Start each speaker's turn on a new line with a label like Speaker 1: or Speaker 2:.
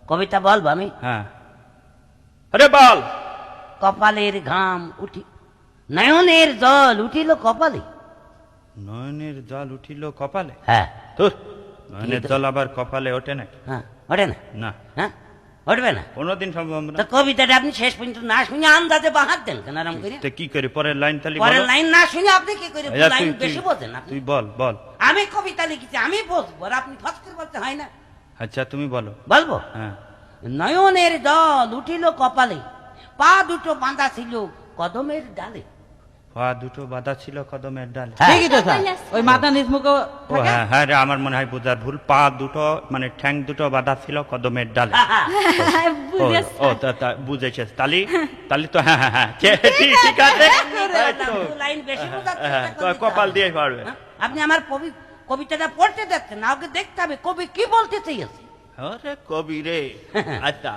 Speaker 1: কবিতা বলবো আমি?
Speaker 2: হ্যাঁ, আরে বল।
Speaker 1: কপালের ঘাম উঠি, নয়নের জল উঠিল কপালে।
Speaker 2: নয়নের জল উঠিল কপালে?
Speaker 1: হ্যাঁ
Speaker 2: তোর নয়নের জল আবার কপালে ওঠে নাকি?
Speaker 1: হ্যাঁ, ওঠে না?
Speaker 2: না,
Speaker 1: হ্যাঁ, উঠবে না?
Speaker 2: কোনোদিন সম্ভব না।
Speaker 1: তো কবিতাটা আপনি শেষ পর্যন্ত না শুনে আন্দাজে বাহাত দেন কেন আরাম করে?
Speaker 2: তো কি করে পরের লাইন তালি
Speaker 1: পরের
Speaker 2: বলো।
Speaker 1: লাইন না শুনে আপনি কি করে?
Speaker 2: আচ্ছা,
Speaker 1: লাইন
Speaker 2: তুই-
Speaker 1: বেশি বোঝেন আপনি।
Speaker 2: তুই বল বল।
Speaker 1: আমি কবিতা লিখেছি, আমি বলবো, আর আপনি ফস করে বলতে হয় না।
Speaker 2: আচ্ছা তুমি বলো।
Speaker 1: বলবো?
Speaker 2: হ্যাঁ,
Speaker 1: নয়নের জল উঠিল কপালে, পা দুটো বাঁধা ছিল কদমের ডালে।
Speaker 2: পা দুটো বাঁধা ছিল কদমের ডালে।
Speaker 1: হ্যাঁ।
Speaker 3: ঠিকই তো স্যার, ওই মাথা নিচ মুখো
Speaker 2: ও হ্যাঁ হ্যাঁ রে, আমার মনে হয় বোঝার ভুল। পা দুটো মানে ঠ্যাং দুটো বাঁধা ছিল কদমের ডালে। ও ও বুঝেছে তালি তালি তো। হ্যাঁ হ্যাঁ হ্যাঁ, ঠিক ঠিক আছে। এই তো।
Speaker 1: লাইন বেশি বোঝাচ্ছে,
Speaker 2: হ্যাঁ,
Speaker 1: চেষ্টা করতে
Speaker 2: কপাল
Speaker 1: হবে।
Speaker 2: দিয়ে পারবে।
Speaker 1: হ্যাঁ? আপনি আমার কবিতাটা পড়তে দেখছেন না, ওকে দেখতে হবে কবি কি বলতে চেয়েছে।
Speaker 2: আরে কবি রে। আচ্ছা